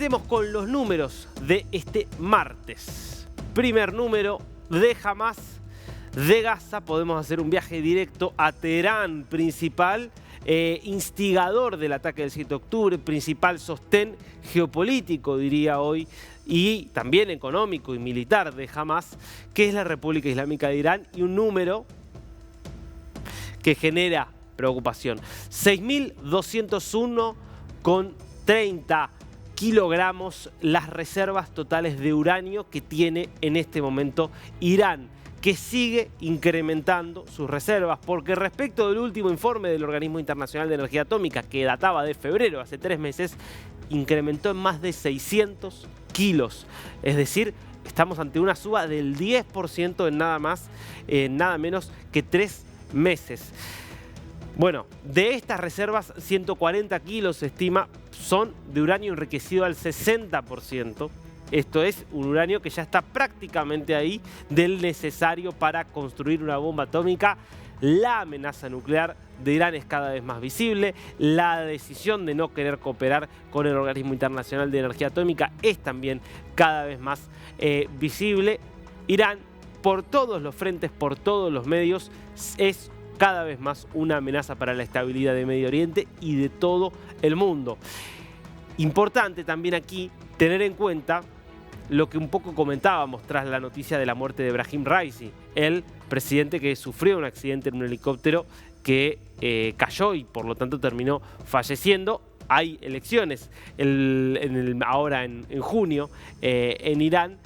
Empecemos con los números de este martes. Primer número de Hamas, de Gaza. Podemos hacer un viaje directo a Teherán, principal instigador del ataque del 7 de octubre, principal sostén geopolítico, diría hoy, y también económico y militar de Hamas, que es la República Islámica de Irán, y un número que genera preocupación. 6.201,30 kilogramos las reservas totales de uranio que tiene en este momento Irán, que sigue incrementando sus reservas, porque respecto del último informe del Organismo Internacional de Energía Atómica, que databa de febrero, hace 3 meses, incrementó en más de 600 kilos. Es decir, estamos ante una suba del 10% en nada menos que 3 meses. Bueno, de estas reservas, 140 kilos se estima son de uranio enriquecido al 60%. Esto es un uranio que ya está prácticamente ahí, del necesario para construir una bomba atómica. La amenaza nuclear de Irán es cada vez más visible. La decisión de no querer cooperar con el Organismo Internacional de Energía Atómica es también cada vez más visible. Irán, por todos los frentes, por todos los medios, es cada vez más una amenaza para la estabilidad de Medio Oriente y de todo el mundo. Importante también aquí tener en cuenta lo que un poco comentábamos tras la noticia de la muerte de Ebrahim Raisi, el presidente que sufrió un accidente en un helicóptero que cayó y por lo tanto terminó falleciendo. Hay elecciones ahora en junio en Irán,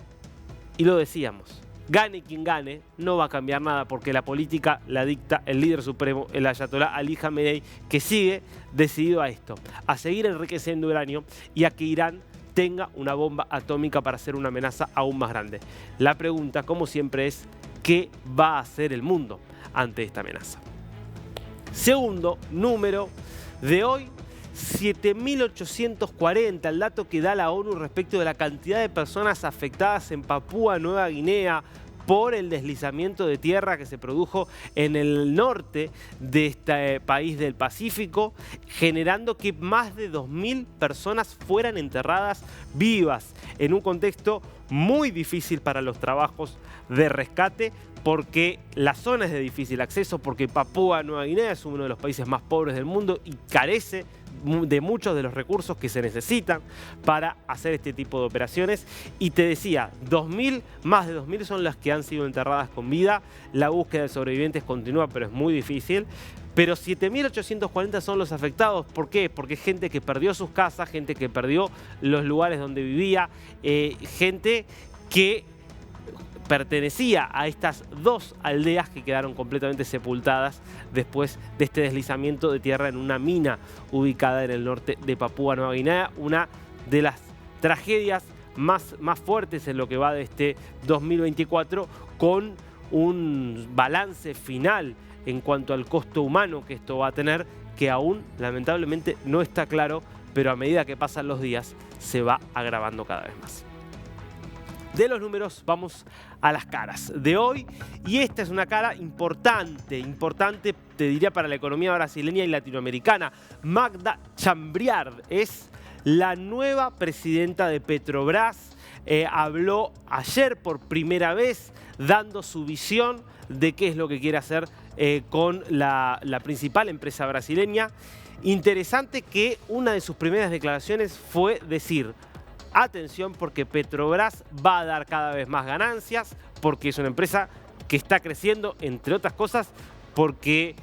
y lo decíamos, gane quien gane, no va a cambiar nada, porque la política la dicta el líder supremo, el ayatolá Ali Khamenei, que sigue decidido a esto, a seguir enriqueciendo uranio y a que Irán tenga una bomba atómica para hacer una amenaza aún más grande. La pregunta, como siempre, es ¿qué va a hacer el mundo ante esta amenaza? Segundo número de hoy, 7.840, el dato que da la ONU respecto de la cantidad de personas afectadas en Papúa Nueva Guinea por el deslizamiento de tierra que se produjo en el norte de este país del Pacífico, generando que más de 2.000 personas fueran enterradas vivas, en un contexto muy difícil para los trabajos de rescate, porque la zona es de difícil acceso, porque Papúa Nueva Guinea es uno de los países más pobres del mundo y carece de muchos de los recursos que se necesitan para hacer este tipo de operaciones. Y te decía, más de 2.000 son las que han sido enterradas con vida. La búsqueda de sobrevivientes continúa, pero es muy difícil. Pero 7.840 son los afectados. ¿Por qué? Porque gente que perdió sus casas, gente que perdió los lugares donde vivía, gente que pertenecía a estas 2 aldeas que quedaron completamente sepultadas después de este deslizamiento de tierra en una mina ubicada en el norte de Papúa Nueva Guinea, una de las tragedias más fuertes en lo que va de este 2024, con un balance final en cuanto al costo humano que esto va a tener, que aún lamentablemente no está claro, pero a medida que pasan los días se va agravando cada vez más. De los números vamos a las caras de hoy, y esta es una cara importante, te diría, para la economía brasileña y latinoamericana. Magda Chambriard es la nueva presidenta de Petrobras. Habló ayer por primera vez dando su visión de qué es lo que quiere hacer con la principal empresa brasileña. Interesante que una de sus primeras declaraciones fue decir: atención, porque Petrobras va a dar cada vez más ganancias, porque es una empresa que está creciendo, entre otras cosas, porque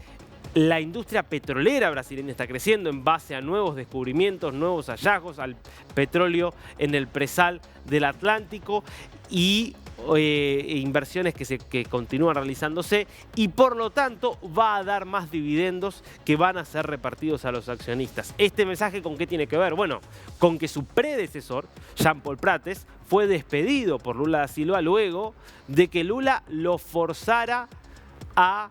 la industria petrolera brasileña está creciendo en base a nuevos descubrimientos, nuevos hallazgos, al petróleo en el presal del Atlántico y inversiones que continúan realizándose, y por lo tanto va a dar más dividendos que van a ser repartidos a los accionistas. ¿Este mensaje con qué tiene que ver? Bueno, con que su predecesor, Jean Paul Prates, fue despedido por Lula da Silva luego de que Lula lo forzara a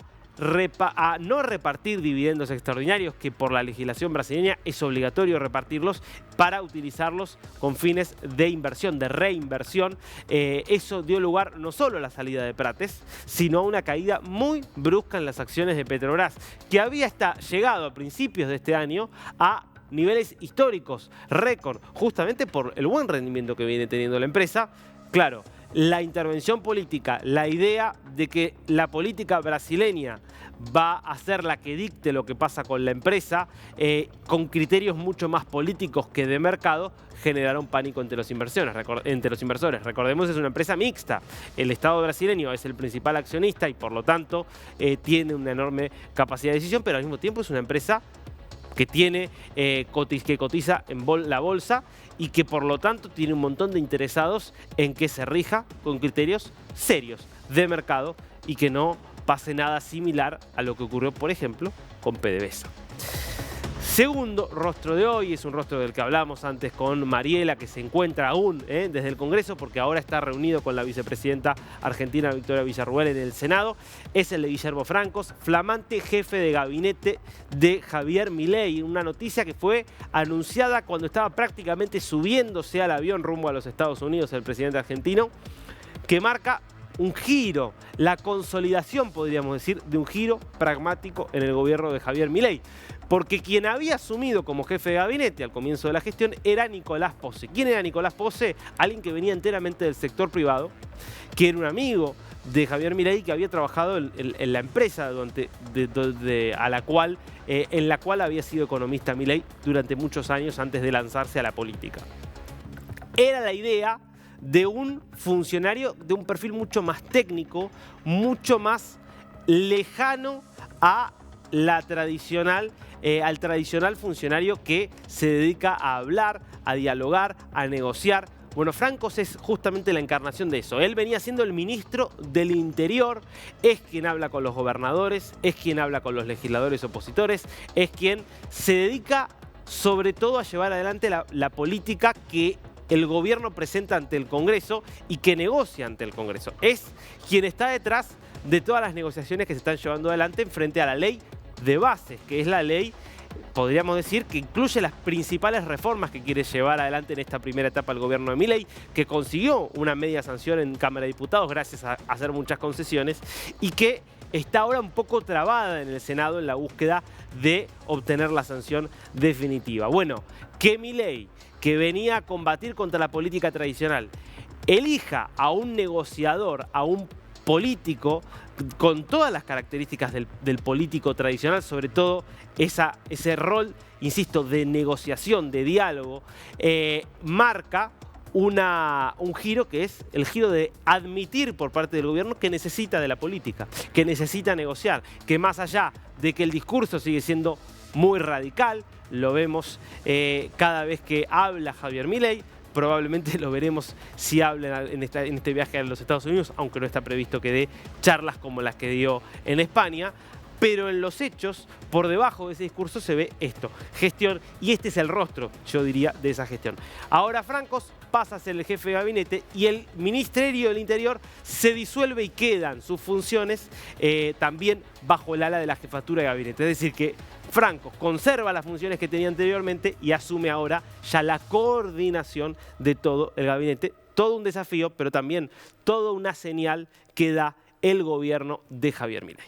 no repartir dividendos extraordinarios, que por la legislación brasileña es obligatorio repartirlos, para utilizarlos con fines de inversión, de reinversión. Eso dio lugar no solo a la salida de Prates, sino a una caída muy brusca en las acciones de Petrobras, que había llegado a principios de este año a niveles históricos, récord, justamente por el buen rendimiento que viene teniendo la empresa. Claro, la intervención política, la idea de que la política brasileña va a ser la que dicte lo que pasa con la empresa, con criterios mucho más políticos que de mercado, generaron pánico entre los inversores. Recordemos, es una empresa mixta. El Estado brasileño es el principal accionista y por lo tanto tiene una enorme capacidad de decisión, pero al mismo tiempo es una empresa que que cotiza en la bolsa y que por lo tanto tiene un montón de interesados en que se rija con criterios serios de mercado y que no pase nada similar a lo que ocurrió, por ejemplo, con PDVSA. Segundo rostro de hoy es un rostro del que hablamos antes con Mariela, que se encuentra aún desde el Congreso, porque ahora está reunido con la vicepresidenta argentina Victoria Villarruel en el Senado. Es el de Guillermo Francos, flamante jefe de gabinete de Javier Milei. Una noticia que fue anunciada cuando estaba prácticamente subiéndose al avión rumbo a los Estados Unidos el presidente argentino, que marca un giro, la consolidación, podríamos decir, de un giro pragmático en el gobierno de Javier Milei. Porque quien había asumido como jefe de gabinete al comienzo de la gestión era Nicolás Posse. ¿Quién era Nicolás Posse? Alguien que venía enteramente del sector privado, que era un amigo de Javier Milei, que había trabajado en la empresa en la cual había sido economista Milei durante muchos años antes de lanzarse a la política. Era la idea de un funcionario de un perfil mucho más técnico, mucho más lejano a al tradicional funcionario que se dedica a hablar, a dialogar, a negociar. Bueno, Francos es justamente la encarnación de eso. Él venía siendo el ministro del Interior, es quien habla con los gobernadores, es quien habla con los legisladores opositores, es quien se dedica sobre todo a llevar adelante la política que el gobierno presenta ante el Congreso y que negocia ante el Congreso. Es quien está detrás de todas las negociaciones que se están llevando adelante frente a la ley de bases, que es la ley, podríamos decir, que incluye las principales reformas que quiere llevar adelante en esta primera etapa el gobierno de Milei, que consiguió una media sanción en Cámara de Diputados gracias a hacer muchas concesiones y que está ahora un poco trabada en el Senado en la búsqueda de obtener la sanción definitiva. Bueno, que Milei, que venía a combatir contra la política tradicional, elija a un negociador, a un político con todas las características del político tradicional, sobre todo ese rol, insisto, de negociación, de diálogo, marca un giro que es el giro de admitir por parte del gobierno que necesita de la política, que necesita negociar, que más allá de que el discurso sigue siendo muy radical, lo vemos cada vez que habla Javier Milei. Probablemente lo veremos si habla en este viaje a los Estados Unidos, aunque no está previsto que dé charlas como las que dio en España. Pero en los hechos, por debajo de ese discurso se ve esto, gestión, y este es el rostro, yo diría, de esa gestión. Ahora Francos pasa a ser el jefe de gabinete y el Ministerio del Interior se disuelve y quedan sus funciones también bajo el ala de la jefatura de gabinete. Es decir, que Francos conserva las funciones que tenía anteriormente y asume ahora ya la coordinación de todo el gabinete. Todo un desafío, pero también toda una señal que da el gobierno de Javier Milei.